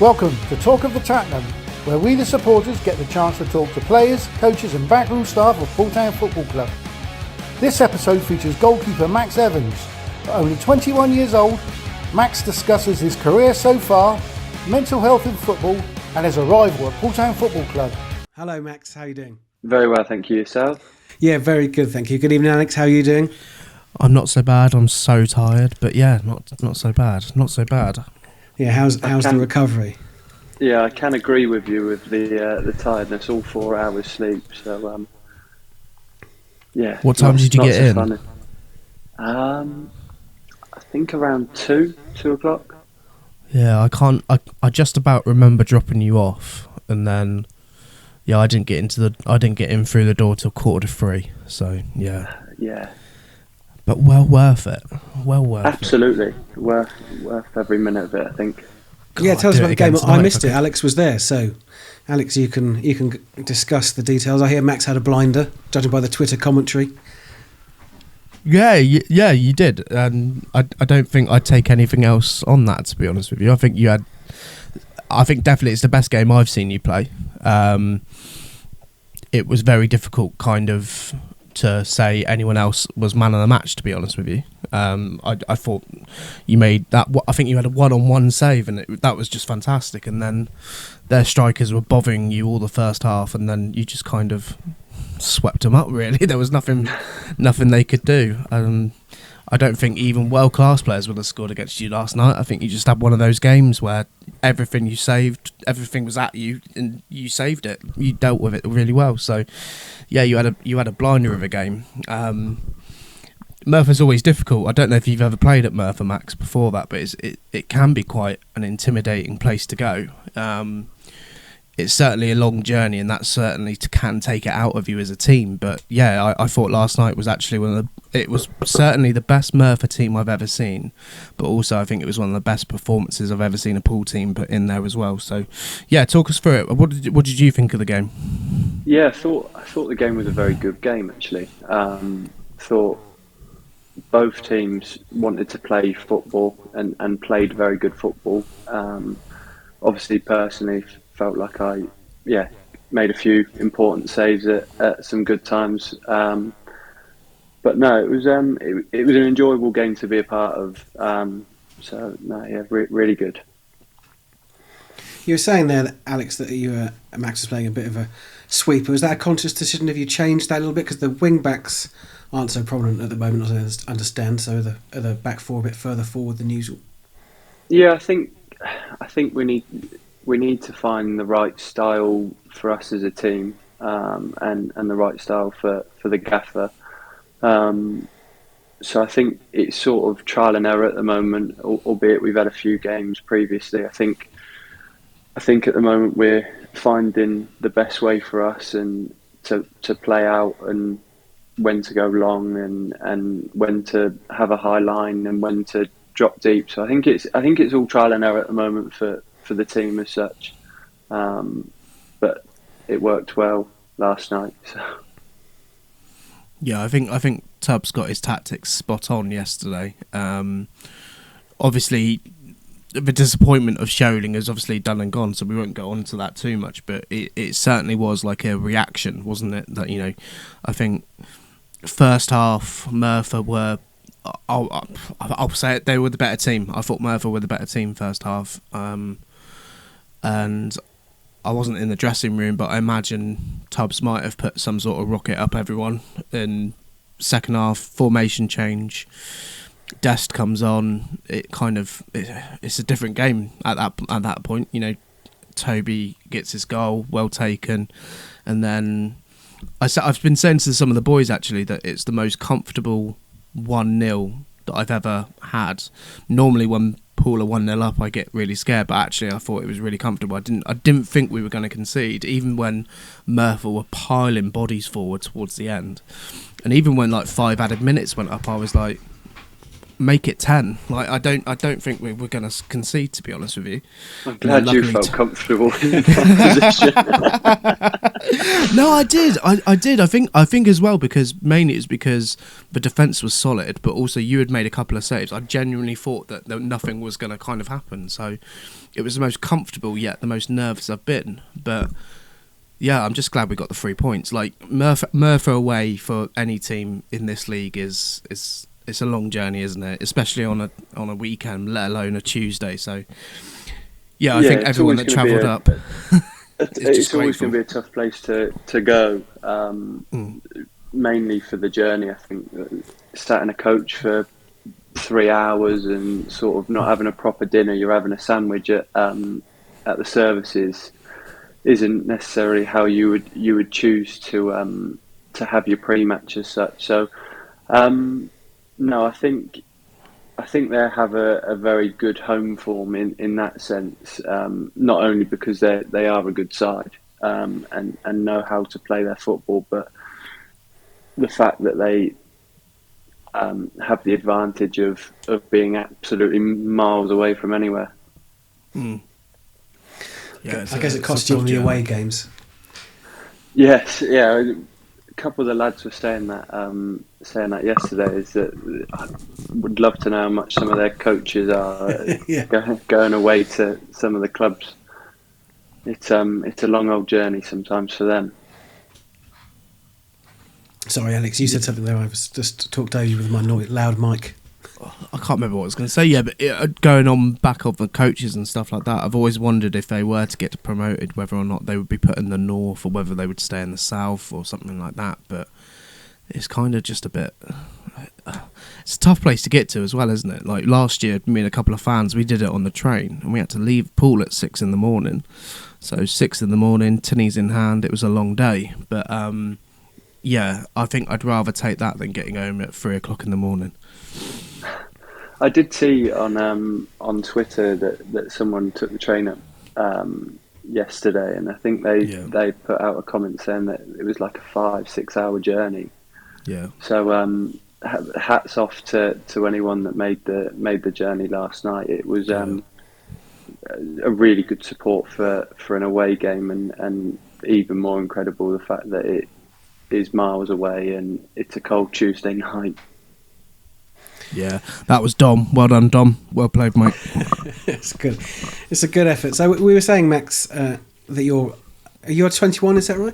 Welcome to Talk of the Tatnam, where we the supporters get the chance to talk to players, coaches and backroom staff of Pooltown Football Club. This episode features goalkeeper Max Evans. At only 21 years old, Max discusses his career so far, mental health in football and his arrival at Pooltown Football Club. Hello Max, how are you doing? Very well, thank you. Yourself? Yeah, very good, thank you. Good evening Alex, how are you doing? I'm not so bad, I'm so tired, but yeah, not so bad, not so bad. Yeah, how's the recovery? Yeah, I can agree with you with the tiredness, all 4 hours sleep, so yeah. What time did you get in? Funny. I think around 2 o'clock. Yeah, I just about remember dropping you off, and then yeah, I didn't get in through the door till 2:45, so yeah. Yeah. But well worth it. Well worth Absolutely. It. Worth every minute of it, I think. God, yeah, tell us about the game. I missed it. Okay. Alex was there, so Alex, you can discuss the details. I hear Max had a blinder, judging by the Twitter commentary. Yeah, you did, and I don't think I'd take anything else on that, to be honest with you. I think definitely it's the best game I've seen you play. It was very difficult, kind of, to say anyone else was man of the match, to be honest with you. I thought you made that. I think you had a one-on-one save, and that was just fantastic. And then their strikers were bothering you all the first half, and then you just kind of swept them up. Really, there was nothing they could do. I don't think even world-class players would have scored against you last night. I think you just had one of those games where everything you saved, everything was at you, and you saved it. You dealt with it really well. So, yeah, you had a blinder of a game. Merthyr's always difficult. I don't know if you've ever played at Merthyr, Max, before that, but it can be quite an intimidating place to go. It's certainly a long journey, and that certainly can take it out of you as a team. But yeah, I thought last night was actually it was certainly the best Merthyr team I've ever seen, but also I think it was one of the best performances I've ever seen a Pool team put in there as well. So yeah, talk us through it. What did you think of the game? Yeah, I thought the game was a very good game actually. Thought both teams wanted to play football and played very good football. Obviously, personally, felt like I made a few important saves at some good times. But no, it was an enjoyable game to be a part of. Really good. You were saying there, Alex, that Max was playing a bit of a sweeper. Was that a conscious decision? Have you changed that a little bit? Because the wing backs aren't so prominent at the moment, as I understand. So the back four a bit further forward than usual. Yeah, I think we need to find the right style for us as a team, and the right style for the gaffer. So I think it's sort of trial and error at the moment, albeit we've had a few games previously. I think at the moment we're finding the best way for us and to play out, and when to go long and when to have a high line and when to drop deep. So I think it's all trial and error at the moment for the team as such. But it worked well last night. So. Yeah, I think Tubbs got his tactics spot on yesterday. Obviously, the disappointment of Scholing is obviously done and gone, so we won't go on to that too much, but it certainly was like a reaction, wasn't it? That, I think first half Merthyr were, I'll say it, they were the better team. I thought Merthyr were the better team first half. And I wasn't in the dressing room, but I imagine Tubbs might have put some sort of rocket up everyone. In second half, formation change, Dest comes on. It's a different game at that point. Toby gets his goal, well taken, and then I've been saying to some of the boys actually that it's the most comfortable 1-0 that I've ever had. Normally when Pool are 1-0 up, I get really scared, but actually I thought it was really comfortable. I didn't think we were going to concede, even when Merthyr were piling bodies forward towards the end, and even when like 5 added minutes went up, I was like, make it 10. Like I don't think we're going to concede, to be honest with you. I'm glad you felt comfortable in that position. No, I did. I did. I think as well, because mainly it's because the defence was solid, but also you had made a couple of saves. I genuinely thought that nothing was going to kind of happen. So it was the most comfortable yet the most nervous I've been. But yeah, I'm just glad we got the 3 points. Like Merthyr away for any team in this league is it's a long journey, isn't it? Especially on a weekend, let alone a Tuesday. So yeah, I think everyone that travelled up. It's always going to be a tough place to go, mainly for the journey. I think sat in a coach for 3 hours and sort of not having a proper dinner, you're having a sandwich at the services, isn't necessarily how you would choose to have your pre-match as such. So no, I think they have a very good home form in that sense. Not only because they are a good side and know how to play their football, but the fact that they have the advantage of being absolutely miles away from anywhere. Mm. Yeah, I guess it costs you on the away games. Yes, yeah. A couple of the lads were saying that yesterday. Is that I would love to know how much some of their coaches are going away to some of the clubs. It's a long old journey sometimes for them. Sorry, Alex, you said something there. I was just talked over you with my loud mic. I can't remember what I was going to say. Yeah, but going on back of the coaches and stuff like that, I've always wondered if they were to get promoted, whether or not they would be put in the north or whether they would stay in the south or something like that. But it's kind of just a bit. It's a tough place to get to as well, isn't it? Like last year, me and a couple of fans, we did it on the train and we had to leave Poole at 6 a.m. So 6 a.m, tinnies in hand. It was a long day, but yeah, I think I'd rather take that than getting home at 3 o'clock in the morning. I did see on Twitter that someone took the train up yesterday, and I think they put out a comment saying that it was like a 5-6 hour journey. Yeah. So hats off to anyone that made the journey last night. It was a really good support for an away game, and even more incredible the fact that it is miles away and it's a cold Tuesday night. Yeah, that was Dom. Well done, Dom. Well played, mate. It's good. It's a good effort. So we were saying, Max, that you're 21. Is that right?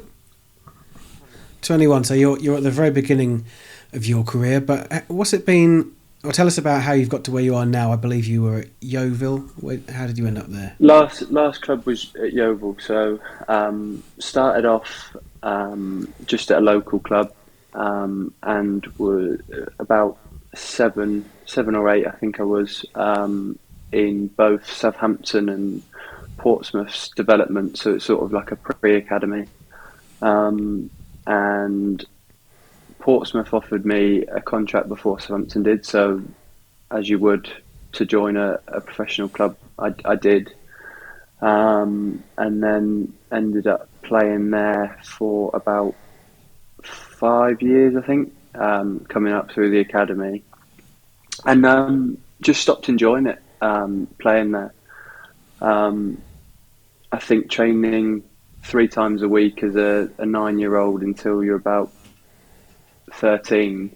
21. So you're at the very beginning of your career. But what's it been? Or tell us about how you've got to where you are now. I believe you were at Yeovil. How did you end up there? Last club was at Yeovil. So started off just at a local club, and were about 7 or 8, I think I was, in both Southampton and Portsmouth's development, so it's sort of like a pre-academy. And Portsmouth offered me a contract before Southampton did, so as you would to join a professional club, I did. And then ended up playing there for about 5 years, I think. Coming up through the academy, and just stopped enjoying it, playing there. I think training 3 times a week as a 9-year-old until you're about 13,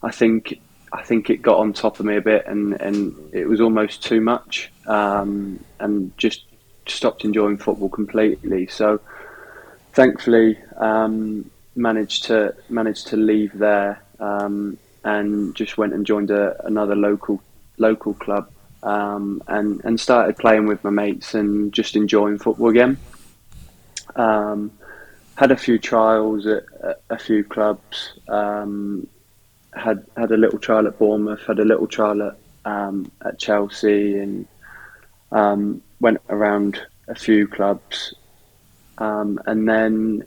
I think it got on top of me a bit, and it was almost too much, and just stopped enjoying football completely. So thankfully managed to leave there, and just went and joined another local club, and started playing with my mates and just enjoying football again. Had a few trials at a few clubs. Had a little trial at Bournemouth. Had a little trial at Chelsea, and went around a few clubs, and then,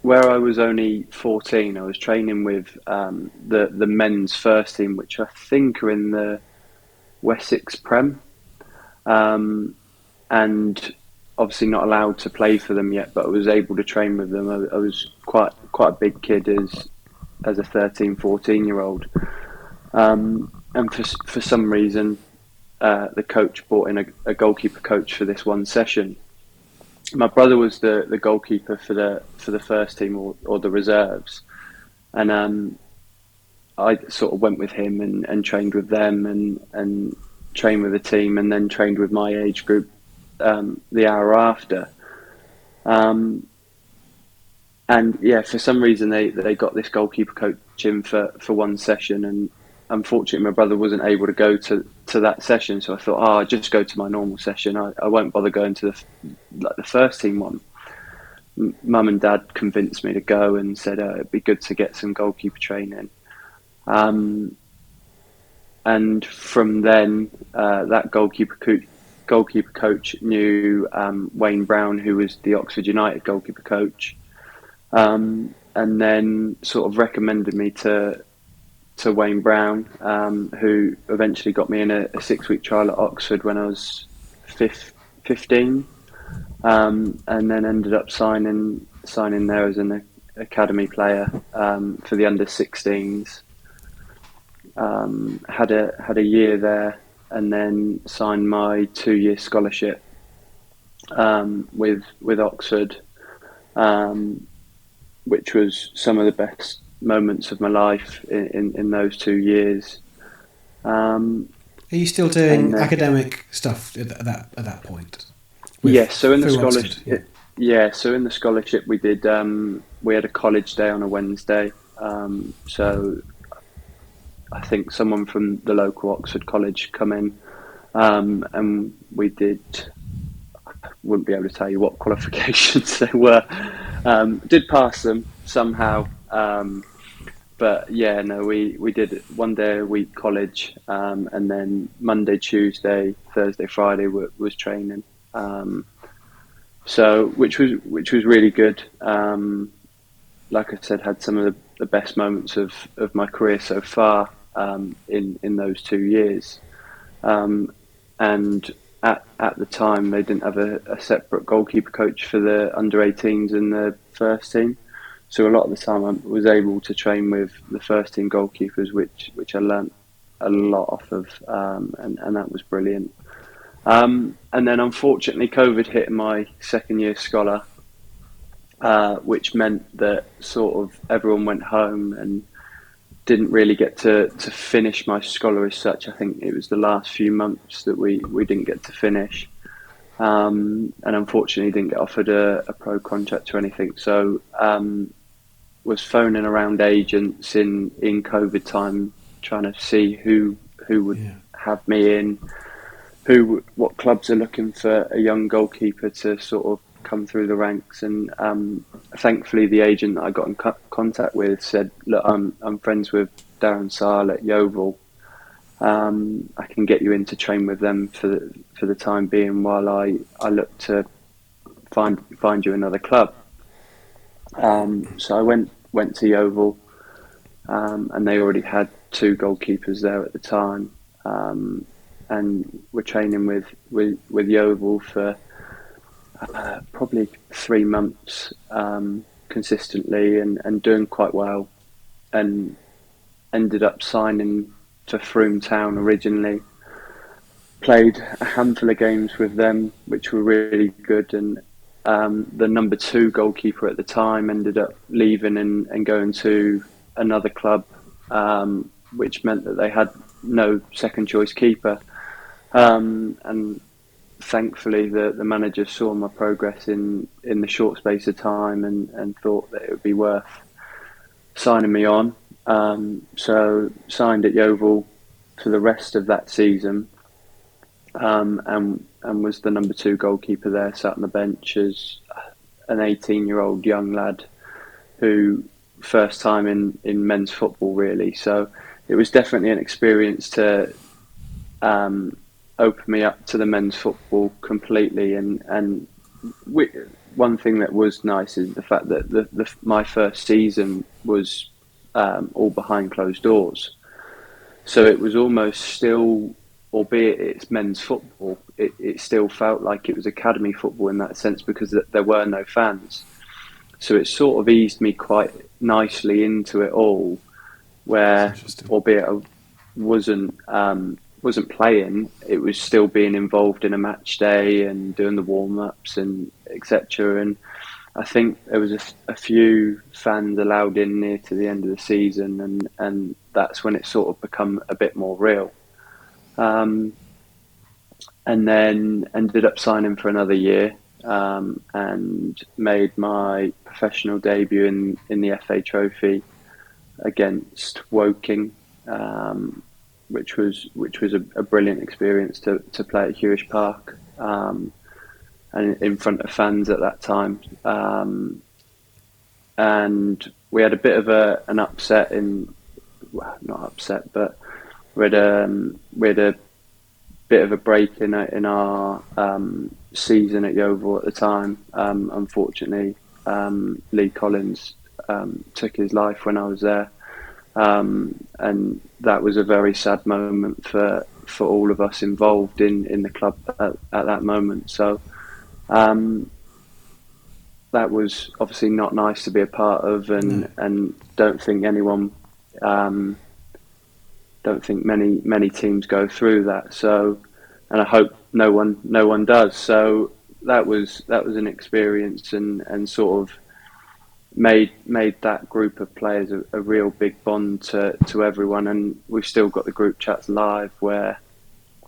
where I was only 14, I was training with the men's first team, which I think are in the Wessex Prem, and obviously not allowed to play for them yet, but I was able to train with them. I was quite a big kid as a 13, 14-year-old. And and for some reason, the coach brought in a goalkeeper coach for this one session. My brother was the goalkeeper for the first team or the reserves, and I sort of went with him and trained with them and trained with the team, and then trained with my age group the hour after. And yeah, for some reason they got this goalkeeper coach in for one session, and unfortunately my brother wasn't able to go to that session. So I thought, I'll just go to my normal session. I won't bother going to the first team one. Mum and Dad convinced me to go and said it'd be good to get some goalkeeper training. And from then, that goalkeeper coach knew Wayne Brown, who was the Oxford United goalkeeper coach, and then sort of recommended me to Wayne Brown, who eventually got me in a 6-week trial at Oxford when I was 15, and then ended up signing there as an academy player for the under-16s. Had a year there, and then signed my 2-year scholarship with Oxford, which was some of the best moments of my life in those 2 years. Are you still doing academic stuff at that point? Yes. So in the Oxford, scholarship, So in the scholarship, we did. We had a college day on a Wednesday. So I think someone from the local Oxford college come in, and we did. Wouldn't be able to tell you what qualifications they were. Did pass them somehow, but yeah, no, we did 1 day a week college, and then Monday, Tuesday, Thursday, Friday was training. So which was really good. Like I said, had some of the best moments of my career so far in those 2 years, and at the time they didn't have a separate goalkeeper coach for the under-18s and the first team, so a lot of the time I was able to train with the first team goalkeepers, which I learnt a lot off of, and that was brilliant. And then unfortunately COVID hit in my second year scholar, which meant that sort of everyone went home and didn't really get to finish my scholar as such. I think it was the last few months that we didn't get to finish, and unfortunately didn't get offered a pro contract or anything. So was phoning around agents in COVID time, trying to see who would have me in, what clubs are looking for a young goalkeeper to sort of come through the ranks. And thankfully the agent that I got in contact with said, look, I'm friends with Darren Saal at Yeovil. I can get you in to train with them for the time being while I look to find you another club. So I went to Yeovil, and they already had 2 goalkeepers there at the time, and we're training with Yeovil for probably 3 months consistently, and doing quite well, and ended up signing for Frome Town originally. Played a handful of games with them, which were really good, and the number 2 goalkeeper at the time ended up leaving and going to another club, which meant that they had no second choice keeper, and thankfully the manager saw my progress in the short space of time and thought that it would be worth signing me on. So signed at Yeovil for the rest of that season, and was the number 2 goalkeeper there, sat on the bench as an 18-year-old young lad who first time in men's football really. So it was definitely an experience to open me up to the men's football completely, and one thing that was nice is the fact that my first season was all behind closed doors, so it was almost still, albeit it's men's football, it still felt like it was academy football in that sense, because there were no fans. So it sort of eased me quite nicely into it all, where albeit wasn't playing, it was still being involved in a match day and doing the warm ups and etc. And I think there was a few fans allowed in near to the end of the season, and that's when it sort of become a bit more real. And then ended up signing for another year, and made my professional debut in the FA Trophy against Woking, which was a brilliant experience to play at Hewish Park, and in front of fans at that time. And we had a bit of an upset not upset, but we had a bit of a break in our season at Yeovil at the time. Unfortunately, Lee Collins took his life when I was there, and that was a very sad moment for all of us involved in the club at that moment. So that was obviously not nice to be a part of, and don't think many teams go through that. So, and I hope no one does. So that was an experience, and sort of made that group of players a real big bond to everyone. And we've still got the group chats live, where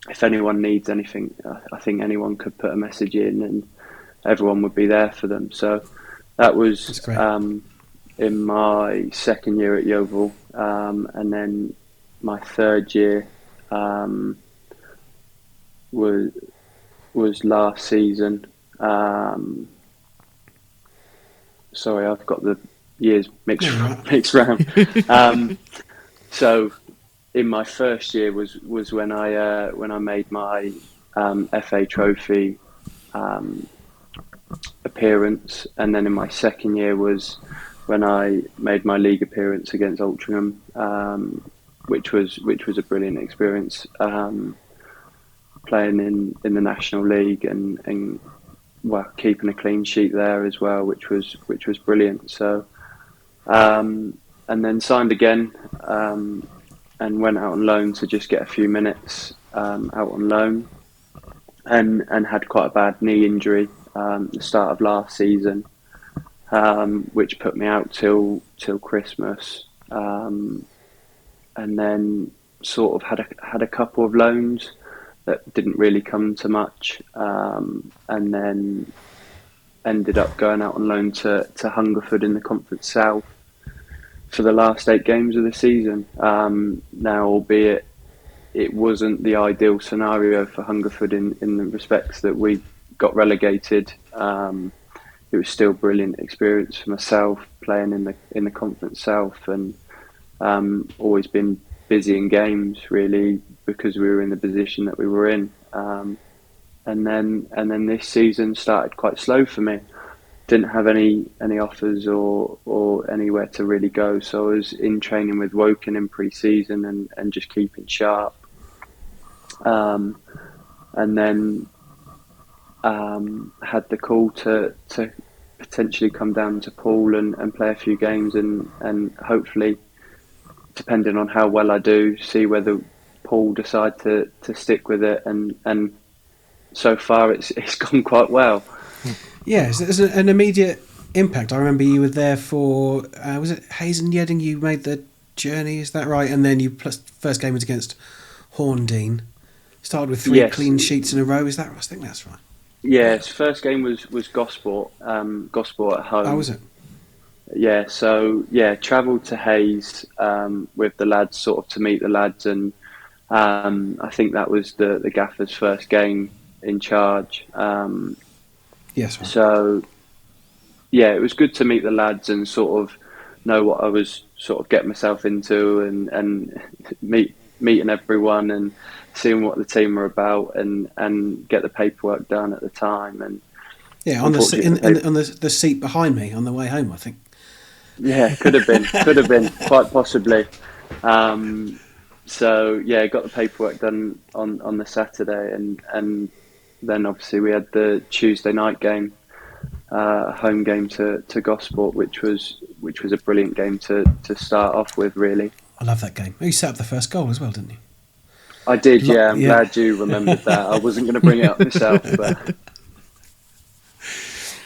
if anyone needs anything, I think anyone could put a message in, and everyone would be there for them. So that was in my second year at Yeovil, and then my third year was last season. Sorry, I've got the years mixed round. So in my first year was when I made my FA Trophy appearance, and then in my second year was when I made my league appearance against Altrincham, which was a brilliant experience, playing in the National League and well, keeping a clean sheet there as well, which was brilliant. So and then signed again, and went out on loan to just get a few minutes out on loan, and had quite a bad knee injury the start of last season, which put me out till Christmas, and then sort of had a couple of loans that didn't really come to much, and then ended up going out on loan to Hungerford in the Conference South for the last 8 games of the season. Now, albeit it wasn't the ideal scenario for Hungerford in the respects that we got relegated, it was still a brilliant experience for myself playing in the Conference South, and always been busy in games really because we were in the position that we were in. And then this season started quite slow for me. Didn't have any offers or anywhere to really go, so I was in training with Woking in pre-season and just keeping sharp. And then had the call to potentially come down to Poole and play a few games, and hopefully, depending on how well I do, see whether Paul decide to stick with it, and so far it's gone quite well. Yes, there's an immediate impact. I remember you were there for was it Hayes and Yedding? You made the journey, is that right? And then first game was against Horndean. Started with 3 clean sheets in a row. Is that right? I think that's right. Yes, first game was Gosport at home. Oh, was it? Yeah, so travelled to Hayes with the lads, sort of to meet the lads, and I think that was the gaffer's first game in charge. Yes. Right. So it was good to meet the lads and sort of know what I was sort of getting myself into, and meeting everyone and seeing what the team were about, and get the paperwork done at the time. And on the seat behind me on the way home, I think. Yeah, could have been quite possibly. So got the paperwork done on the Saturday, and then obviously we had the Tuesday night game, home game to Gosport, which was a brilliant game to start off with, really. I love that game. You set up the first goal as well, didn't you? I did, yeah. I'm glad you remembered that. I wasn't going to bring it up myself, but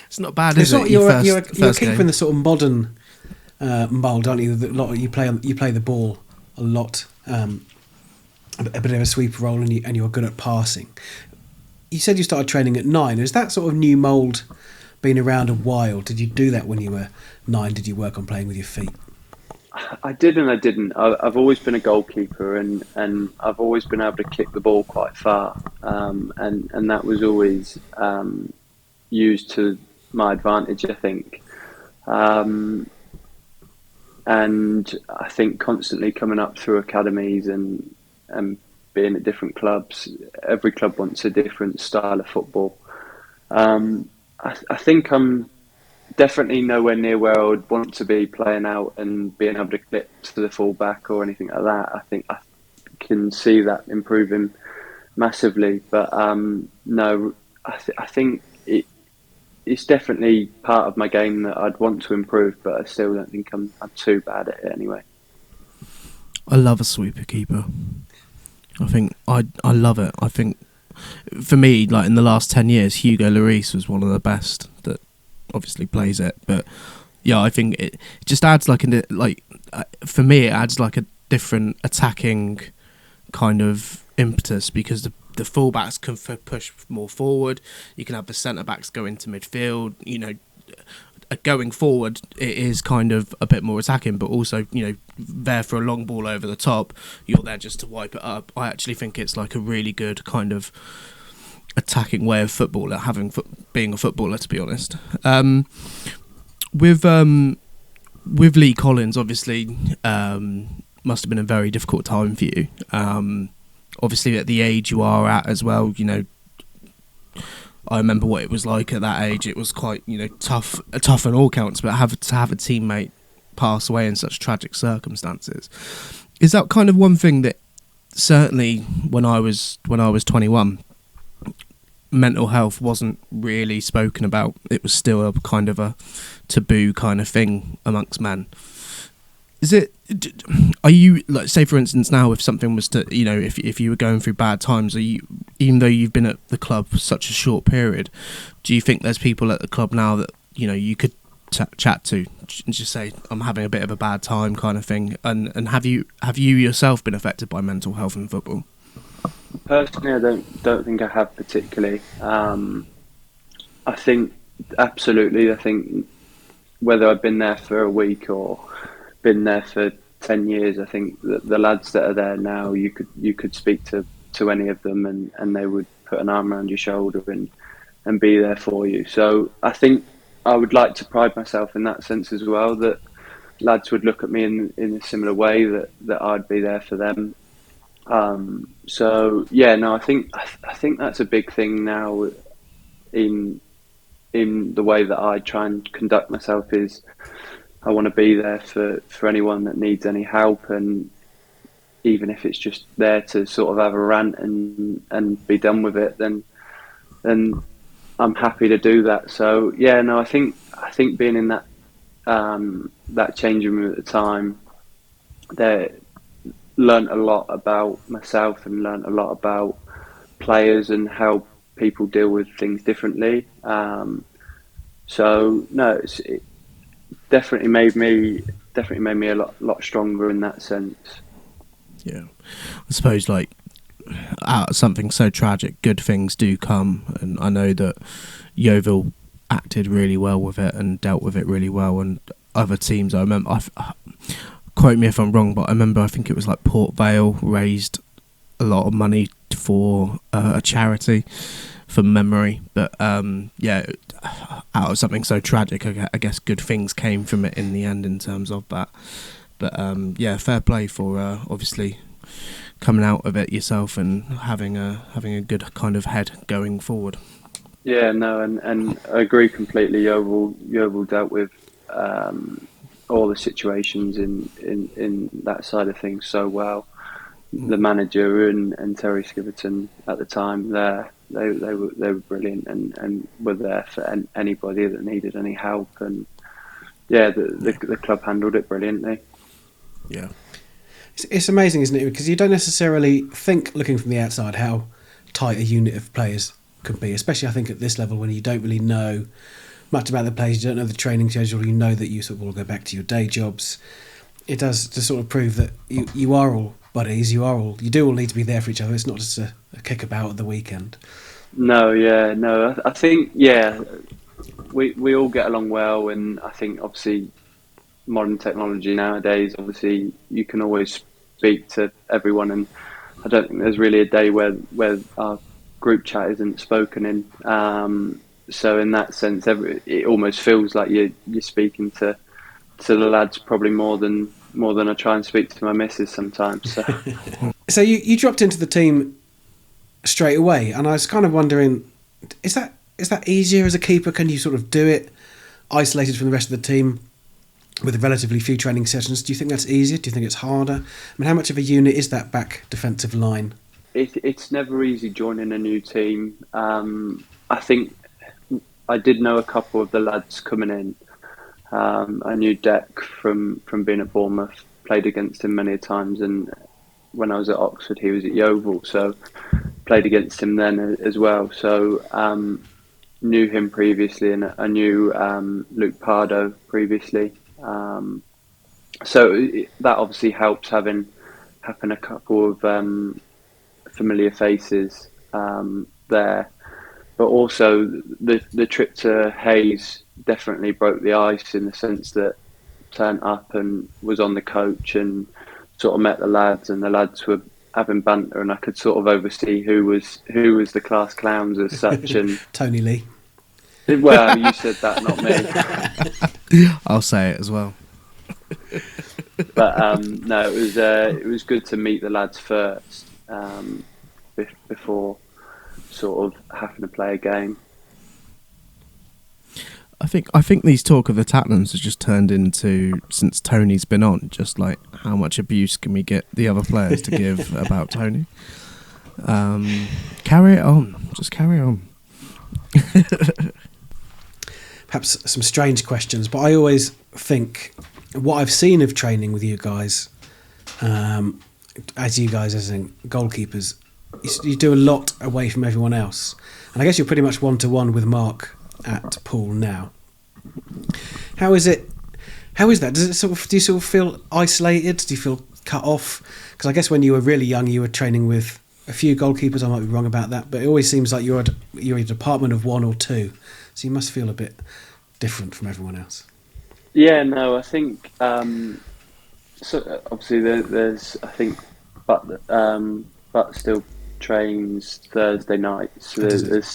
it's not bad, is it? You're keeping game. the sort of modern mould, aren't you? You play the ball a lot, a bit of a sweeper role, and you're good at passing. You said you started training at 9. Is that sort of new mould been around a while? Did you do that when you were 9? Did you work on playing with your feet? I did and I didn't. I've always been a goalkeeper, and I've always been able to kick the ball quite far, and that was always used to my advantage, I think. And I think constantly coming up through academies and being at different clubs, every club wants a different style of football. I think I'm definitely nowhere near where I would want to be playing out and being able to clip to the full-back or anything like that. I think I can see that improving massively. But no, I think it's definitely part of my game that I'd want to improve, but I still don't think I'm too bad at it anyway. I love a sweeper keeper. I think I love it. I think for me, like in the last 10 years, Hugo Lloris was one of the best that obviously plays it. But yeah, I think it just adds for me, it adds like a different attacking kind of impetus, because the fullbacks can push more forward. You can have the centre backs go into midfield. You know, going forward, it is kind of a bit more attacking, but also, you know, there for a long ball over the top, you're there just to wipe it up. I actually think it's like a really good kind of attacking way of footballer, being a footballer, to be honest. With Lee Collins, obviously, must have been a very difficult time for you. Obviously, at the age you are at as well, you know, I remember what it was like at that age. It was quite, you know, tough on all counts, but to have a teammate pass away in such tragic circumstances, is that kind of one thing that certainly when I was 21, mental health wasn't really spoken about. It was still a kind of a taboo kind of thing amongst men. Are you, like, say for instance now, if something was to, you know, if you were going through bad times, are you, even though you've been at the club for such a short period, do you think there's people at the club now that, you know, you could chat to and just say, I'm having a bit of a bad time kind of thing? And have you yourself been affected by mental health in football? Personally, I don't think I have particularly. I think absolutely. I think whether I've been there for a week or been there for 10 years, I think that the lads that are there now, you could speak to any of them, and they would put an arm around your shoulder and be there for you. So I think I would like to pride myself in that sense as well, that lads would look at me in a similar way, that I'd be there for them. So yeah, no, I think that's a big thing now in the way that I try and conduct myself. Is I want to be there for anyone that needs any help, and even if it's just there to sort of have a rant and be done with it, then I'm happy to do that. So yeah, no, I think being in that changing room at the time, there learnt a lot about myself and learnt a lot about players and how people deal with things differently. So no, it definitely made me a lot stronger in that sense. Yeah, I suppose, like, out of something so tragic, good things do come, and I know that Yeovil acted really well with it and dealt with it really well, and other teams, I remember, quote me if I'm wrong, but I remember, I think it was like Port Vale raised a lot of money for a charity, from memory. But yeah, out of something so tragic, I guess good things came from it in the end in terms of that. But yeah, fair play for obviously coming out of it yourself and having a good kind of head going forward. Yeah, no, and I agree completely. Yeovil dealt with all the situations in that side of things so well. The manager and Terry Skiverton at the time there, they were brilliant and were there for anybody that needed any help. And yeah, the club handled it brilliantly. Yeah. It's amazing, isn't it? Because you don't necessarily think, looking from the outside, how tight a unit of players can be, especially I think at this level when you don't really know much about the players, you don't know the training schedule, you know that you sort of all go back to your day jobs. It does to sort of prove that you are all buddies, you do all need to be there for each other. It's not just a kickabout at the weekend. No, I think we all get along well, and I think obviously modern technology nowadays, obviously you can always speak to everyone, and I don't think there's really a day where our group chat isn't spoken in. So in that sense, it almost feels like you're speaking to the lads probably more than I try and speak to my missus sometimes. So, so you dropped into the team straight away, and I was kind of wondering, is that easier as a keeper? Can you sort of do it isolated from the rest of the team with relatively few training sessions? Do you think that's easier? Do you think it's harder? I mean, how much of a unit is that back defensive line? It's never easy joining a new team. I think I did know a couple of the lads coming in. I knew Deck from being at Bournemouth, played against him many times, and when I was at Oxford he was at Yeovil, so played against him then as well. So knew him previously, and I knew Luke Pardo previously. So that obviously helps having a couple of familiar faces there. But also the trip to Hayes definitely broke the ice in the sense that turned up and was on the coach and sort of met the lads, and the lads were having banter, and I could sort of oversee who was the class clowns as such. And Tony Lee. Well, you said that, not me. I'll say it as well. But no, it was good to meet the lads first before sort of having to play a game. I think these talk of the Tatnams has just turned into, since Tony's been on, just like how much abuse can we get the other players to give about Tony. Carry it on. Just carry on. Perhaps some strange questions, but I always think what I've seen of training with you guys, as in goalkeepers, you do a lot away from everyone else. And I guess you're pretty much one-to-one with Mark at Poole now. How is that? Do you sort of feel isolated? Do you feel cut off? Because I guess when you were really young, you were training with a few goalkeepers. I might be wrong about that, but it always seems like you're a department of one or two. So you must feel a bit different from everyone else. Yeah, no, I think so. Obviously, there's I think, but still trains Thursday nights. So there's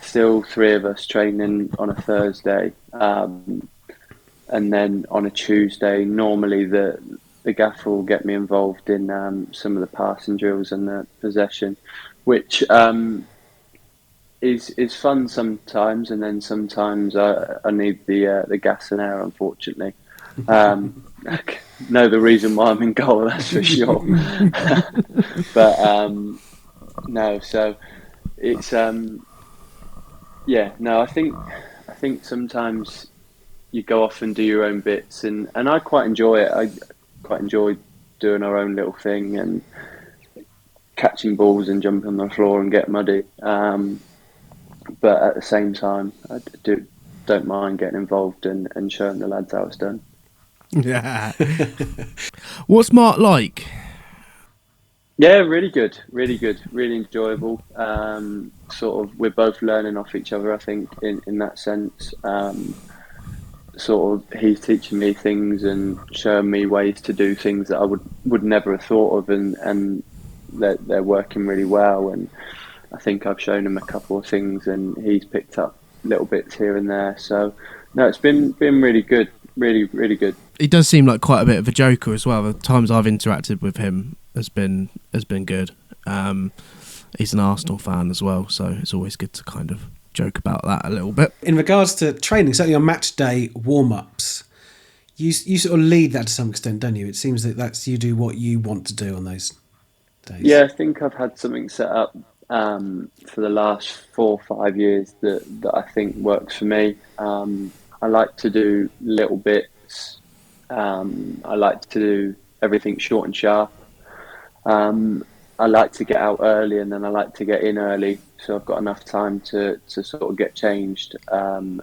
still three of us training on a Thursday, and then on a Tuesday, normally the gaffer will get me involved in some of the passing drills and the possession, which is fun sometimes, and then sometimes I need the gas and air, unfortunately. Know the reason why I'm in goal, that's for sure. But no, so it's I think sometimes you go off and do your own bits, and I quite enjoy it. I quite enjoy doing our own little thing and catching balls and jumping on the floor and get muddy. But at the same time, I don't mind getting involved and showing the lads how it's done. Yeah. What's Mark like? Yeah, really good, really enjoyable. Sort of, we're both learning off each other, I think, in that sense. Sort of, he's teaching me things and showing me ways to do things that I would never have thought of, and they're working really well. And I think I've shown him a couple of things, and he's picked up little bits here and there. So, no, it's been really good, really good. He does seem like quite a bit of a joker as well. The times I've interacted with him has been good. He's an Arsenal fan as well, so it's always good to kind of joke about that a little bit. In regards to training, certainly on match day warm-ups, you sort of lead that to some extent, don't you? It seems that you do what you want to do on those days. Yeah, I think I've had something set up for the last 4 or 5 years that I think works for me. I like to do little bits. I like to everything short and sharp. I like to get out early, and then I like to get in early, so I've got enough time to sort of get changed and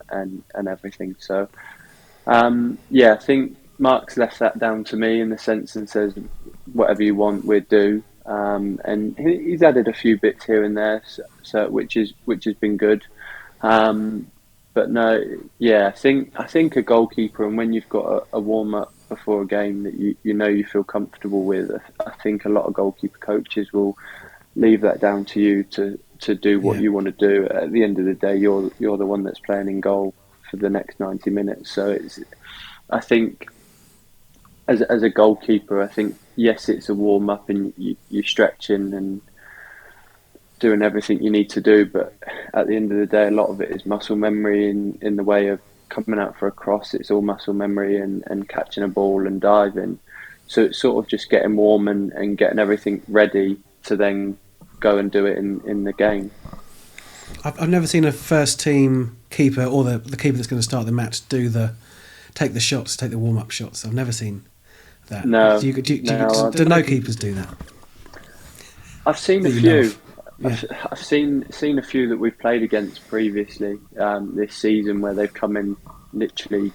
everything. So I think Mark's left that down to me in the sense and says, whatever you want, we'll do. And he's added a few bits here and there, so which has been good. But no, yeah, I think a goalkeeper, and when you've got a warm up before a game that you feel comfortable with, I think a lot of goalkeeper coaches will leave that down to you to do what you want to do. At the end of the day, you're the one that's playing in goal for the next 90 minutes. So I think as a goalkeeper, I think yes, it's a warm up and you're stretching and doing everything you need to do, but at the end of the day, a lot of it is muscle memory in the way of coming out for a cross. It's all muscle memory and catching a ball and diving. So it's sort of just getting warm and getting everything ready to then go and do it in the game. I've never seen a first team keeper or the keeper that's going to start the match take the warm up shots. I've never seen that. No, do no keepers do that? I've seen a few. I've seen a few that we've played against previously this season where they've come in literally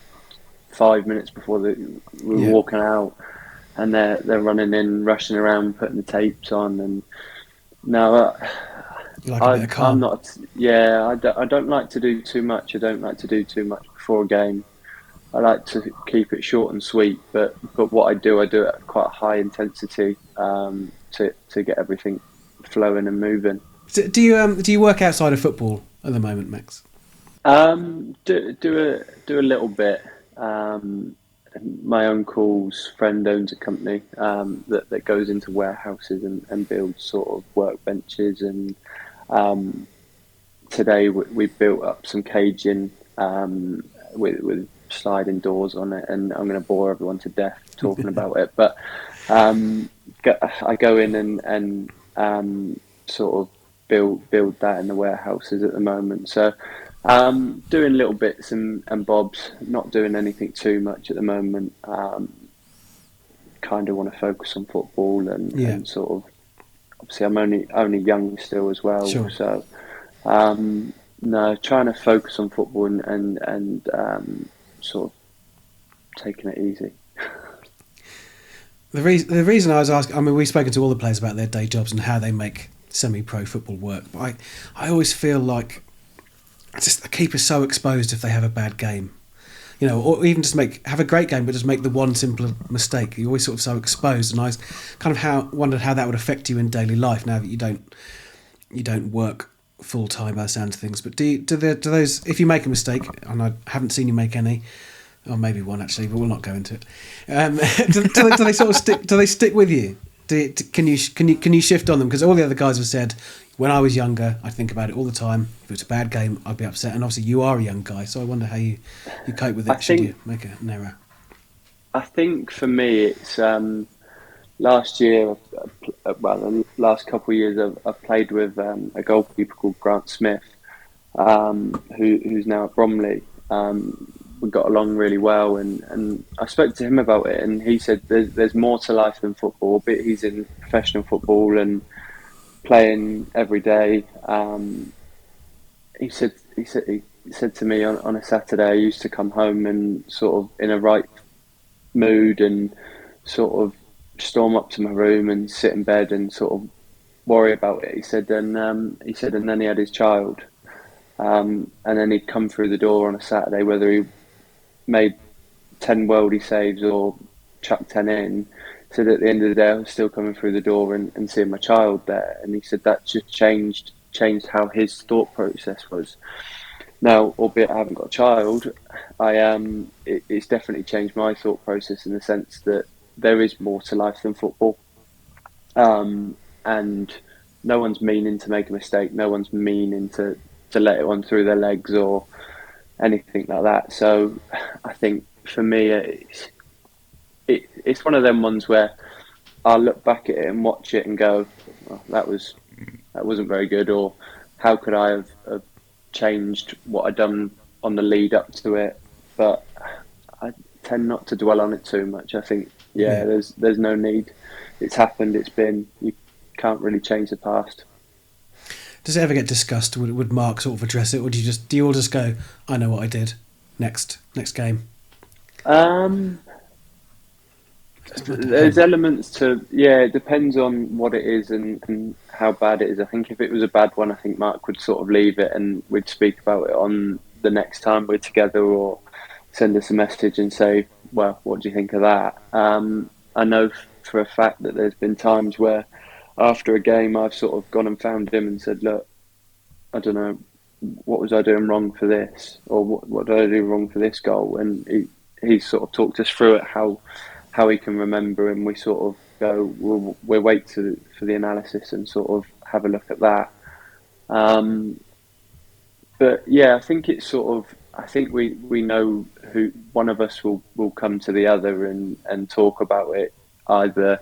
5 minutes before we're walking out, and they're running in, rushing around, putting the tapes on. And no, I'm not. Yeah, I don't like to do too much. I don't like to do too much before a game. I like to keep it short and sweet, but what I do it at quite a high intensity to get everything flowing and moving. Do you work outside of football at the moment, Max? Do a little bit. My uncle's friend owns a company that goes into warehouses and builds sort of workbenches, and today we built up some caging with sliding doors on it, and I'm going to bore everyone to death talking about it, but I go in and sort of build that in the warehouses at the moment. So doing little bits and bobs, not doing anything too much at the moment. Kind of want to focus on football and sort of, obviously I'm only young still as well. Sure. So no, trying to focus on football and sort of taking it easy. The reason I was asking, I mean, we've spoken to all the players about their day jobs and how they make semi-pro football work, but I always feel like just the keeper's so exposed if they have a bad game, or even just have a great game but just make the one simple mistake. You're always sort of so exposed, and I kind of wondered how that would affect you in daily life now that you don't work full time by the sounds of things. But do those, if you make a mistake, and I haven't seen you make any, or maybe one actually, but we'll not go into it. Do they sort of stick? Do they stick with you? Can you shift on them? Because all the other guys have said, when I was younger, I'd think about it all the time. If it was a bad game, I'd be upset. And obviously, you are a young guy, so I wonder how you cope with it. Should you make an error? I think for me, it's last year. The last couple of years, I've played with a goalkeeper called Grant Smith, who's now at Bromley. We got along really well, and I spoke to him about it, and he said there's more to life than football. But he's in professional football and playing every day. He said to me on a Saturday, I used to come home and sort of in a right mood and sort of storm up to my room and sit in bed and sort of worry about it. He said, and then he had his child, and then he'd come through the door on a Saturday, whether he made 10 worldie saves or chucked 10 in. So that at the end of the day, I was still coming through the door and seeing my child there. And he said that just changed how his thought process was. Now, albeit I haven't got a child, it's definitely changed my thought process in the sense that there is more to life than football. And no one's meaning to make a mistake. No one's meaning to let it run through their legs or anything like that. So I think for me, it's one of them ones where I'll look back at it and watch it and go, oh, that wasn't very good, or how could I have changed what I'd done on the lead up to it. But I tend not to dwell on it too much. I think Yeah, there's no need. It's happened. It's been. You can't really change the past. Does it ever get discussed? Would Mark sort of address it, or do you all just go, "I know what I did. Next game." There's elements to, it depends on what it is and how bad it is. I think if it was a bad one, I think Mark would sort of leave it and we'd speak about it on the next time we're together, or send us a message and say, well, what do you think of that? I know for a fact that there's been times where after a game I've sort of gone and found him and said, look, I don't know, what was I doing wrong for this? Or what did I do wrong for this goal? And he sort of talked us through it, how he can remember, and we sort of go, we'll wait for the analysis and sort of have a look at that. But yeah, I think it's sort of, I think we know who one of us will come to the other and talk about it, either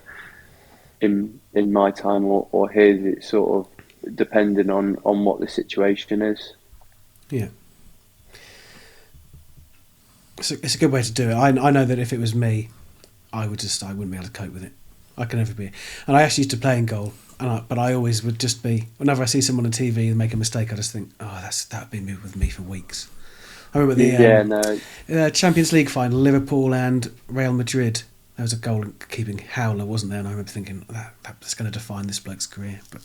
in my time or his. It's sort of depending on what the situation is. Yeah. It's a good way to do it. I know that if it was me, I wouldn't be able to cope with it. I can never be. And I actually used to play in goal, but I always would just be, whenever I see someone on TV and make a mistake, I just think, that would be with me for weeks. I remember the Champions League final, Liverpool and Real Madrid. There was a goal-keeping howler, wasn't there? And I remember thinking, that's going to define this bloke's career. But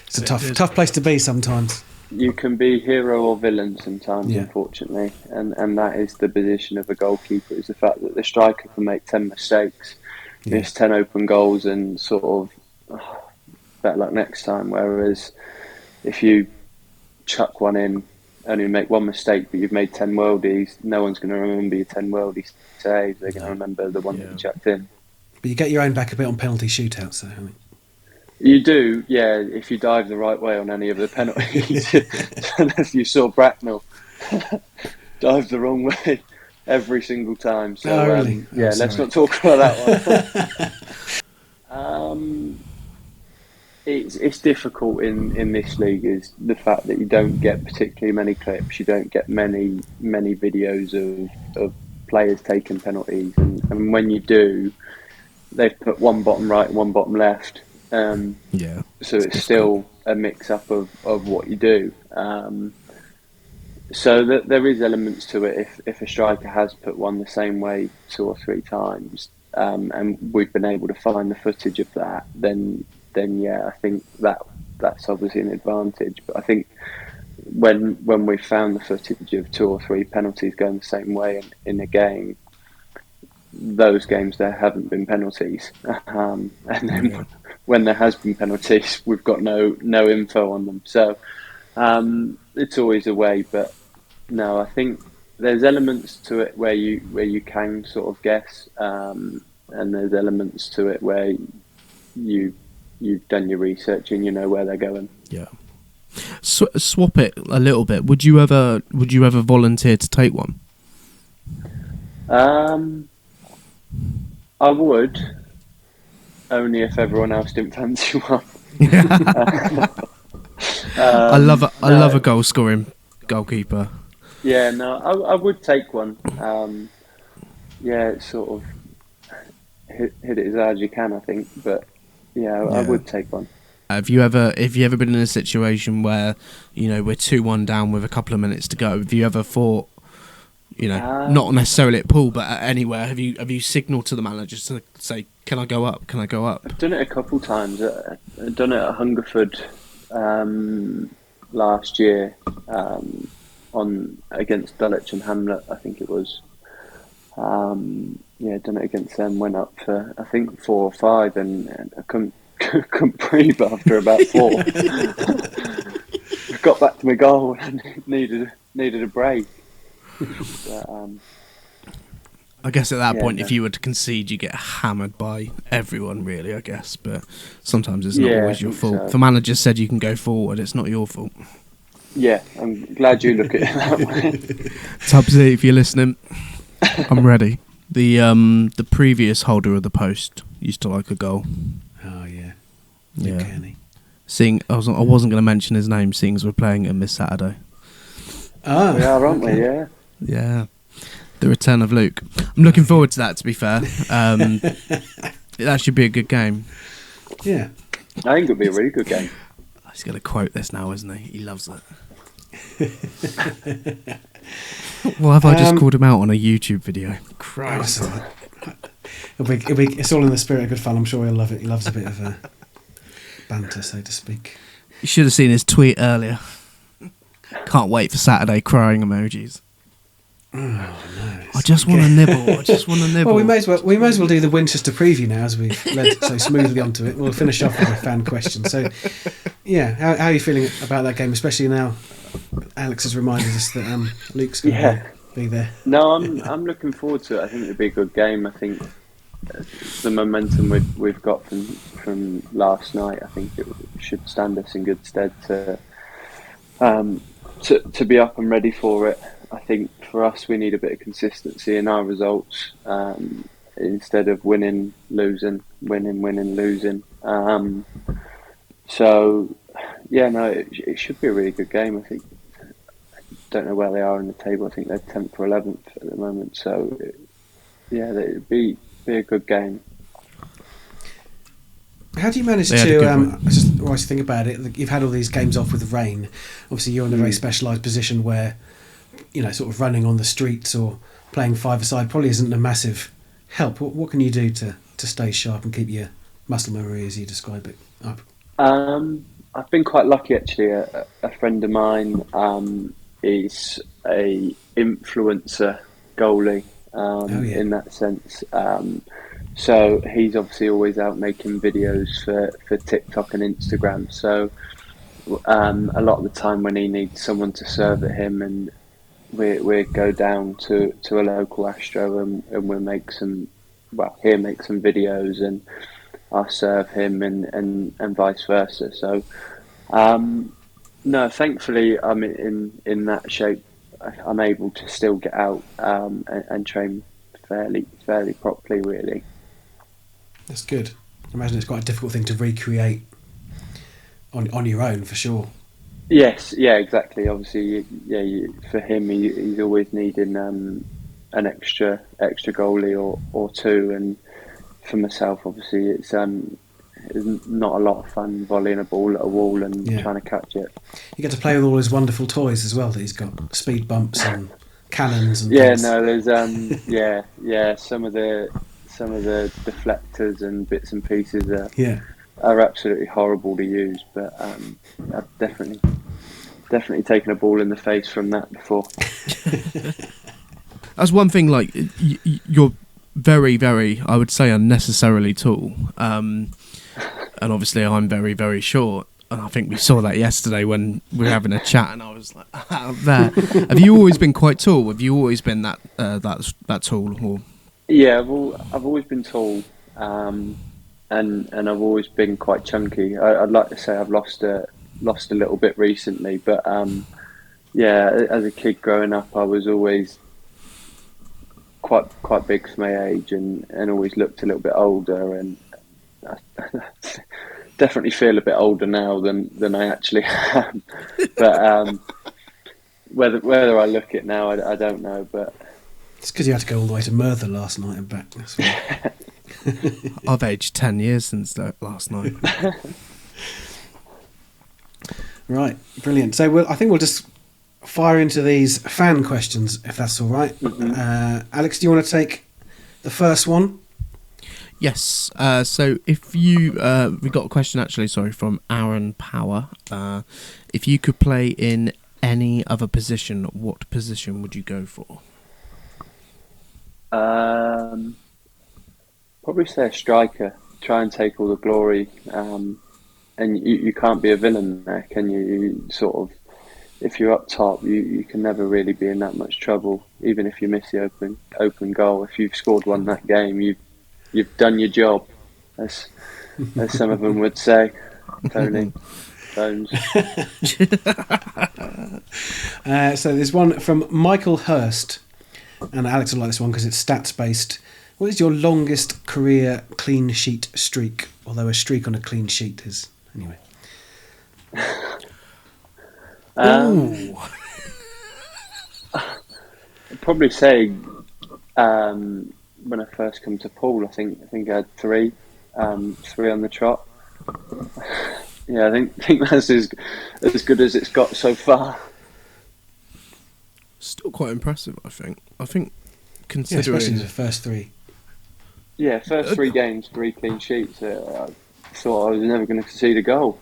it's a tough place to be sometimes. You can be hero or villain sometimes, unfortunately, and that is the position of a goalkeeper, is the fact that the striker can make 10 mistakes, miss 10 open goals, and sort of better luck next time. Whereas if you chuck one in, only make one mistake, but you've made 10 worldies, no one's going to remember your 10 worldies saves. They're going to remember the one that you chucked in. But you get your own back a bit on penalty shootouts, though, haven't you? You do, yeah, if you dive the right way on any of the penalties. If you saw Bracknell dive the wrong way every single time. So, really? Let's not talk about that one. It's difficult in this league, is the fact that you don't get particularly many clips, you don't get many videos of players taking penalties, and when you do, they've put one bottom right and one bottom left. So it's still a mix-up of what you do. So there is elements to it. If a striker has put one the same way 2 or 3 times, and we've been able to find the footage of that, then I think that's obviously an advantage. But I think when we've found the footage of 2 or 3 penalties going the same way in a game, those games there haven't been penalties, and then when there has been penalties, we've got no info on them. So it's always a way. But no, I think there's elements to it where you can sort of guess, and there's elements to it where you've done your research and you know where they're going. Yeah. Swap it a little bit. Would you ever volunteer to take one? I would, only if everyone else didn't fancy one. I love a goal scoring goalkeeper. Yeah, no, I would take one. It's sort of hit it as hard as you can, I think. But I would take one. Have you ever been in a situation where we're 2-1 down with a couple of minutes to go? Have you ever thought, not necessarily at pool, but anywhere, have you signalled to the manager to say, can I go up? Can I go up? I've done it a couple of times. I've done it at Hungerford last year, against Dulwich and Hamlet, I think it was. Done it against them. Went up for I think 4 or 5, and I couldn't breathe after about 4. Got back to my goal and needed a break. But, I guess at that point, if you were to concede, you get hammered by everyone, really, I guess. But sometimes it's not always your fault. If the manager said you can go forward, it's not your fault. Yeah, I'm glad you look at it that way. Tubbsy, if you're listening, I'm ready. The previous holder of the post used to like a goal. Oh, yeah. Yeah. Kenny. I wasn't going to mention his name, seeing as we're playing him this Saturday. Oh, we are, aren't we? Yeah. Yeah. The return of Luke. I'm looking forward to that, to be fair. That should be a good game. Yeah. I think it'll be a really good game. He's going to quote this now, isn't he? He loves it. Well, have I just called him out on a YouTube video? Christ. It's all in the spirit of good fun. I'm sure he'll love it. He loves a bit of banter, so to speak. You should have seen his tweet earlier. Can't wait for Saturday crying emojis. Oh, no, I just want to nibble. Well, we may as well do the Winchester preview now, as we've led so smoothly onto it. We'll finish off with a fan question. So, yeah, how are you feeling about that game, especially now Alex has reminded us that Luke's going to be there? No, I'm looking forward to it. I think it'll be a good game. I think the momentum we've got from last night, I think it should stand us in good stead to be up and ready for it. I think for us, we need a bit of consistency in our results instead of winning, losing. So, yeah, no, it should be a really good game. I think. Don't know where they are in the table. I think they're 10th or 11th at the moment. So, it'd be a good game. How do you manage to? Just whilst you think about it, you've had all these games off with rain. Obviously, you're in a very specialised position where, sort of running on the streets or playing five-a-side probably isn't a massive help. What can you do to stay sharp and keep your muscle memory, as you describe it, up? I've been quite lucky actually. A friend of mine is a influencer goalie in that sense. So he's obviously always out making videos for TikTok and Instagram. So a lot of the time when he needs someone to serve at him, and we go down to a local Astro and we'll make some. Well, he'll make some videos and I'll serve him and vice versa. So no, thankfully I'm in that shape. I'm able to still get out and train fairly properly, really. That's good. I imagine it's quite a difficult thing to recreate on your own, for sure. Yes, yeah, exactly. Obviously, for him, he's always needing an extra goalie or two, and for myself, obviously, it's not a lot of fun volleying a ball at a wall and trying to catch it. You get to play with all his wonderful toys as well that he's got, speed bumps and cannons and things. No, there's some of the deflectors and bits and pieces are absolutely horrible to use, but I've definitely taken a ball in the face from that before. That's one thing, like, you're very, very, I would say, unnecessarily tall. And obviously I'm very, very short. And I think we saw that yesterday when we were having a chat, and I was like, out there. Have you always been quite tall? Have you always been that tall? Or? Yeah, I've always been tall, and I've always been quite chunky. I'd like to say I've lost a little bit recently, but as a kid growing up, I was always quite big for my age, and always looked a little bit older, and I definitely feel a bit older now than I actually am. But whether I look it now, I don't know, but. It's because you had to go all the way to Merthyr last night and back. That's why. I've aged 10 years since last night. Right, brilliant. So I think we'll just fire into these fan questions, if that's all right. Mm-hmm. Alex, do you want to take the first one? Yes. So if you... we got a question, actually, from Aaron Power. If you could play in any other position, what position would you go for? Probably say a striker. Try and take all the glory, and you can't be a villain there, can you? You sort of, if you're up top, you can never really be in that much trouble. Even if you miss the open goal, if you've scored one that game, you've done your job, as some of them would say. Tony Bones. So there's one from Michael Hurst. And Alex will like this one because it's stats based. What is your longest career clean sheet streak? Although a streak on a clean sheet is anyway. I'd probably say when I first come to Poole, I think I had three on the trot. Yeah, I think that's as good as it's got so far. Still quite impressive, I think. Yeah, Considering especially the first three. Yeah, first 3 games, 3 clean sheets. I thought I was never going to concede a goal.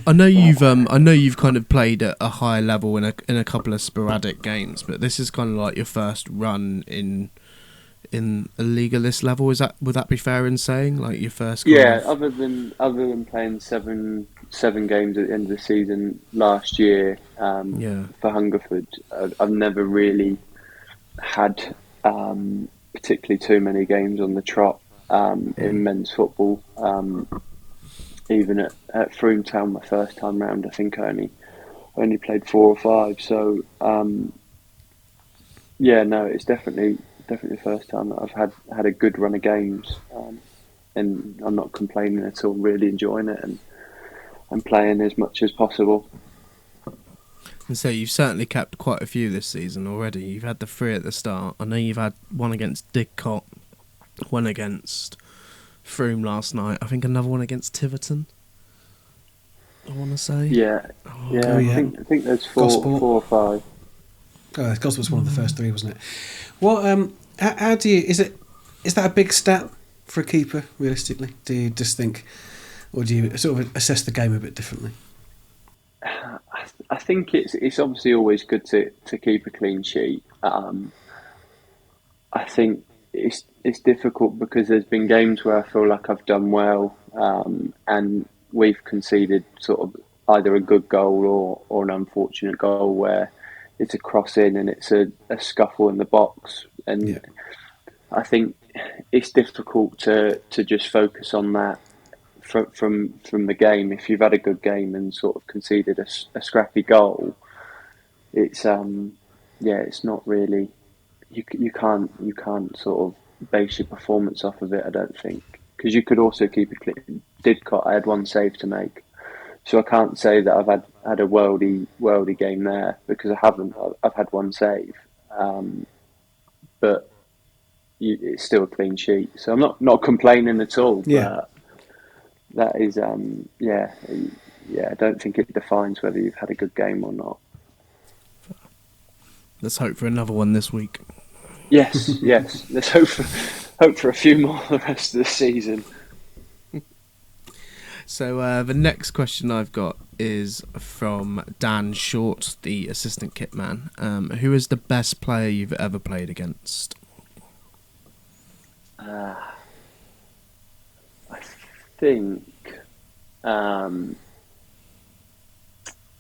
I know you've kind of played at a high level in a couple of sporadic games, but this is kind of like your first run in a league at this level. Would that be fair in saying, like your first? Other than playing seven games at the end of the season last year for Hungerford, I've never really had particularly too many games on the trot in men's football. Even at Froomtown, my first time round, I think I only played 4 or 5. So it's definitely the first time that I've had a good run of games, and I'm not complaining at all. Really enjoying it and playing as much as possible. And so you've certainly kept quite a few this season already. You've had the 3 at the start. I know you've had one against Didcot, one against Froome last night. I think another one against Tiverton, I want to say. I think there's 4 or 5. Oh, Gospel's one of the first 3, wasn't it? Well, how do you... Is that a big stat for a keeper, realistically? Do you just think... Or do you sort of assess the game a bit differently? I think it's obviously always good to keep a clean sheet. I think it's difficult because there's been games where I feel like I've done well, and we've conceded sort of either a good goal or an unfortunate goal where it's a cross in and it's a scuffle in the box. And I think it's difficult to just focus on that from the game. If you've had a good game and sort of conceded a scrappy goal, it's it's not really, you can't sort of base your performance off of it, I don't think, because you could also keep it clean. Didcot, I had 1 save to make, so I can't say that I've had a worldy game there, because I haven't. I've had 1 save, but it's still a clean sheet, so I'm not complaining at all. But that is I don't think it defines whether you've had a good game or not. Let's hope for another one this week. Yes. Let's hope for a few more the rest of the season. So the next question I've got is from Dan Short, the assistant kit man. Who is the best player you've ever played against? I think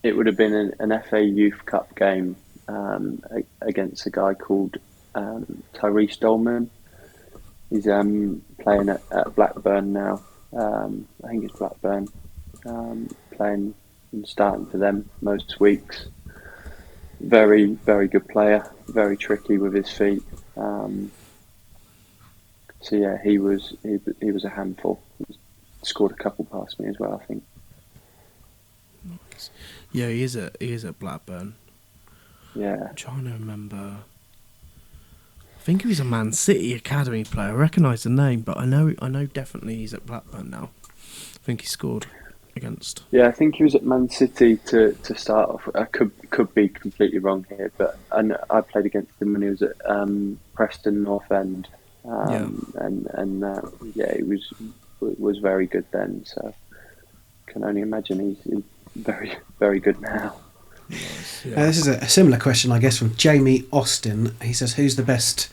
it would have been an FA Youth Cup game against a guy called Tyrese Dolman. He's playing at Blackburn now. I think it's Blackburn, playing and starting for them most weeks. Very, very good player, very tricky with his feet. So yeah, he was a handful. He scored a couple past me as well, I think. Nice. Yeah, he is at Blackburn. Yeah. I'm trying to remember. I think he was a Man City academy player. I recognise the name, but I know definitely he's at Blackburn now. I think he scored against. Yeah, I think he was at Man City to start off. I could be completely wrong here, but I played against him when he was at Preston North End. He was very good then. So can only imagine he's very, very good now. Nice, yeah. This is a similar question, I guess, from Jamie Austin. He says, "Who's the best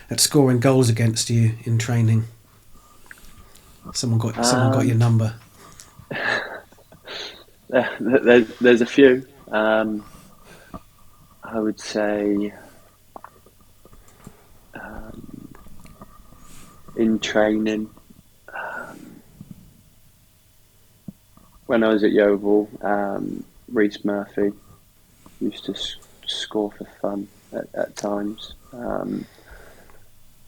at scoring goals against you in training?" Someone got your number. There's a few. I would say in training, when I was at Yeovil, Reece Murphy used to score for fun at times.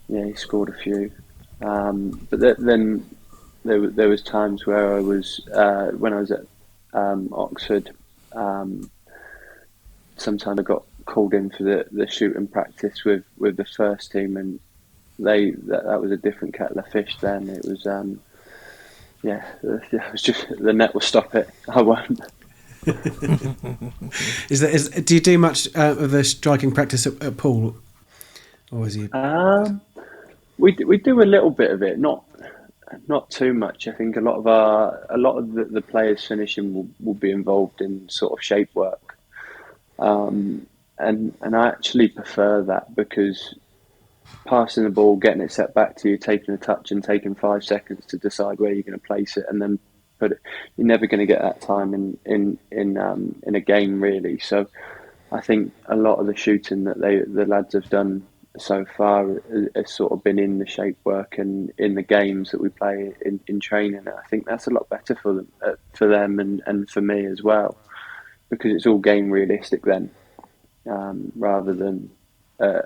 He scored a few. But then there was times where I was when I was at Oxford. Sometimes I got called in for the shooting practice with the first team, and that was a different kettle of fish. Then it was it was just the net will stop it. I won't. Do you do much of the striking practice at Poole, or is you? We do a little bit of it, not too much. I think a lot of the players finishing will be involved in sort of shape work, and I actually prefer that, because passing the ball, getting it set back to you, taking a touch, and taking 5 seconds to decide where you're going to place it, and then put it. You're never going to get that time in a game, really. So I think a lot of the shooting that the lads have done so far has sort of been in the shape work and in the games that we play in training. I think that's a lot better for them and for me as well, because it's all game realistic then, rather than a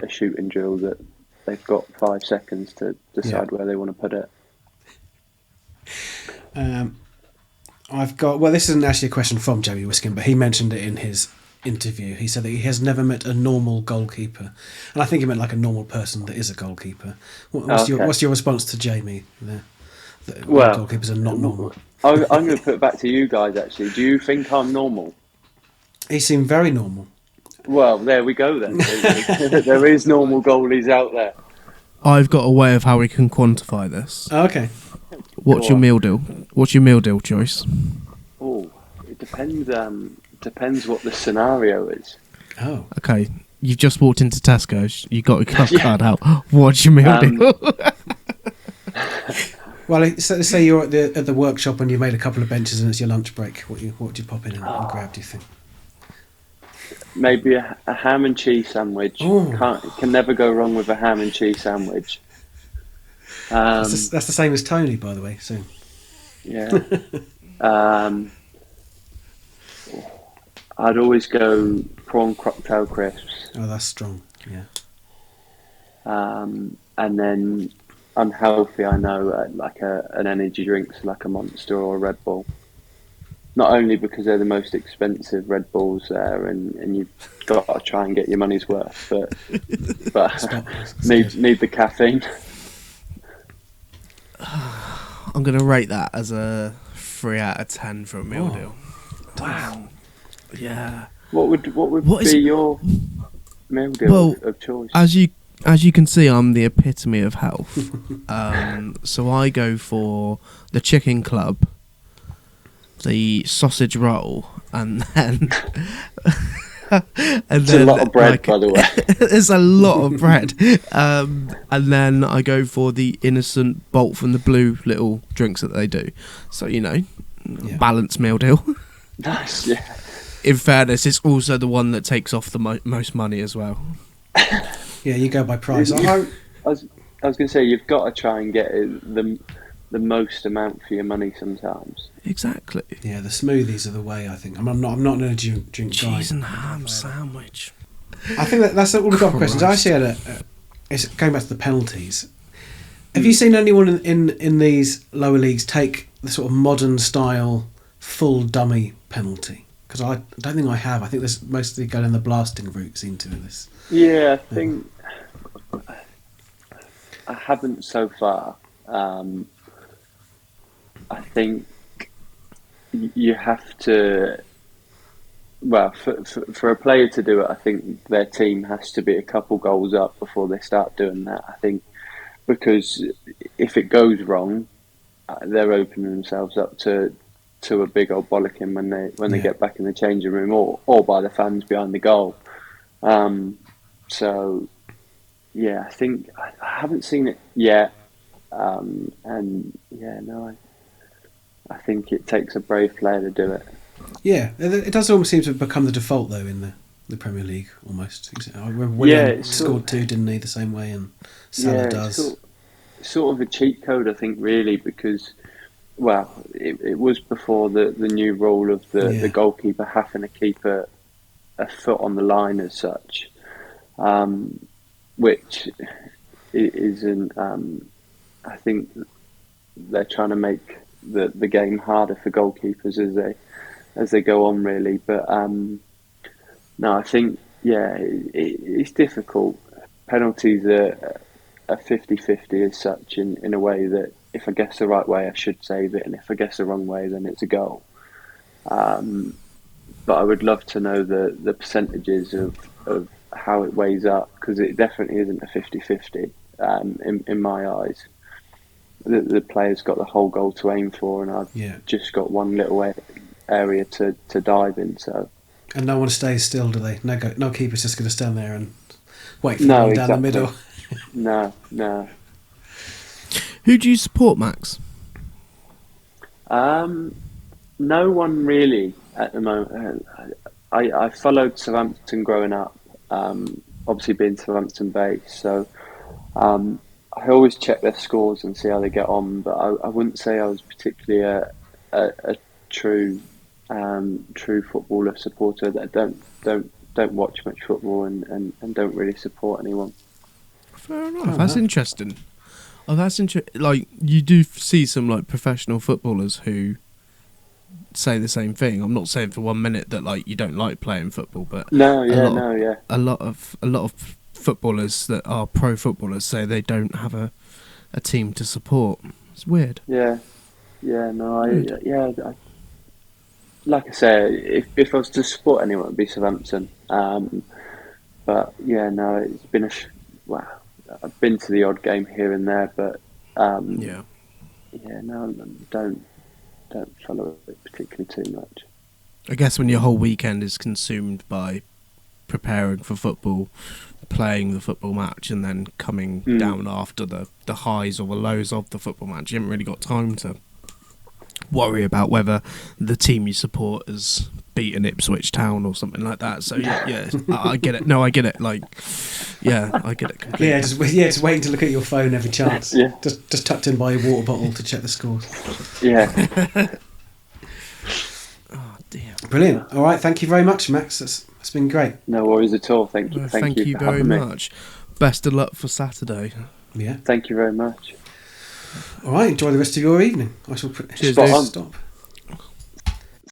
shooting drill that they've got 5 seconds to decide where they want to put it. This isn't actually a question from Jamie Wiskin, but he mentioned it in his interview. He said that he has never met a normal goalkeeper, and I think he meant like a normal person that is a goalkeeper. What's your response to Jamie there? Well, goalkeepers are not normal. I'm going to put it back to you guys, actually. Do you think I'm normal? He seemed very normal. Well, there we go then. There is normal goalies out there. I've got a way of how we can quantify this. Oh, okay. What's your meal deal? What's your meal deal, Joyce? Oh, it depends. Depends what the scenario is. Oh, okay. You've just walked into Tesco's. You got your card out. What's your meal deal? Well, say you're at the workshop and you made a couple of benches and it's your lunch break. What do you pop in and grab? Do you think? Maybe a ham and cheese sandwich. Can never go wrong with a ham and cheese sandwich. That's the same as Tony, by the way. So. Yeah. I'd always go prawn cocktail crisps. Oh, that's strong. Yeah. And then unhealthy, I know, like an energy drink, so like a Monster or a Red Bull. Not only because they're the most expensive Red Bulls there, and you've got to try and get your money's worth, but need the caffeine. I'm going to rate that as a 3 out of 10 for a meal deal. Wow. Yeah. What would be your meal deal of choice? As you can see, I'm the epitome of health. So I go for the chicken club, the sausage roll, and then It's a lot of bread, by the way. There's a lot of bread. And then I go for the innocent Bolt from the Blue little drinks that they do. So, balanced meal deal. Nice, yeah. In fairness, it's also the one that takes off the most money as well. Yeah, you go by price. I was going to say, you've got to try and get the most amount for your money sometimes. Exactly. Yeah, the smoothies are the way, I think. I'm not an energy drink guy. Cheese and ham sandwich. I think that's all we've got for questions. I actually had it's going back to the penalties. Have you seen anyone in these lower leagues take the sort of modern style full dummy penalty? Because I don't think I have. I think there's mostly going in the blasting routes into this. Yeah, I think I haven't so far. I think you have to. Well, for a player to do it, I think their team has to be a couple goals up before they start doing that. I think because if it goes wrong, they're opening themselves up to a big old bollocking when they get back in the changing room or by the fans behind the goal. So yeah, I think I haven't seen it yet, and yeah, no, I think it takes a brave player to do it. Yeah, it does almost seem to have become the default though in the Premier League almost. Willian scored two, didn't he, the same way, and Salah does. Sort of a cheat code, I think, really, because it was before the new rule of the goalkeeper having to keep a foot on the line as such, which isn't. I think they're trying to make the game harder for goalkeepers as they go on, really. But no, I think yeah, it's difficult. Penalties are 50-50 as such, in a way that if I guess the right way, I should save it, and if I guess the wrong way, then it's a goal. But I would love to know the percentages of how it weighs up, because it definitely isn't a 50-50 in my eyes. The player's got the whole goal to aim for, and I've just got one little area to dive in. So, and no one stays still, do they? No keeper's just going to stand there and wait for one down the middle. No. Who do you support, Max? No one really at the moment. I followed Southampton growing up, obviously being Southampton based, so I always check their scores and see how they get on, but I wouldn't say I was particularly a true footballer supporter. That don't watch much football and don't really support anyone. Fair enough. That's interesting. Oh, that's interesting. Like, you do see some like professional footballers who say the same thing. I'm not saying for 1 minute that like you don't like playing football, but a lot of footballers that are pro footballers say they don't have a team to support. It's weird. I like I say, if I was to support anyone, it'd be Southampton. But it's been I've been to the odd game here and there, but don't follow it particularly too much. I guess when your whole weekend is consumed by preparing for football, playing the football match, and then coming down after the highs or the lows of the football match, you haven't really got time to worry about whether the team you support has beaten Ipswich Town or something like that. So I get it. No, I get it. Like, I get it completely. Just waiting to look at your phone every chance. Just tucked in by your water bottle to check the scores. Oh dear. Brilliant. All right, thank you very much, Max. It's been great. No worries at all. Thank you. Thank you very much. Best of luck for Saturday. Yeah. Thank you very much. All right, enjoy the rest of your evening. I shall Cheers, stop.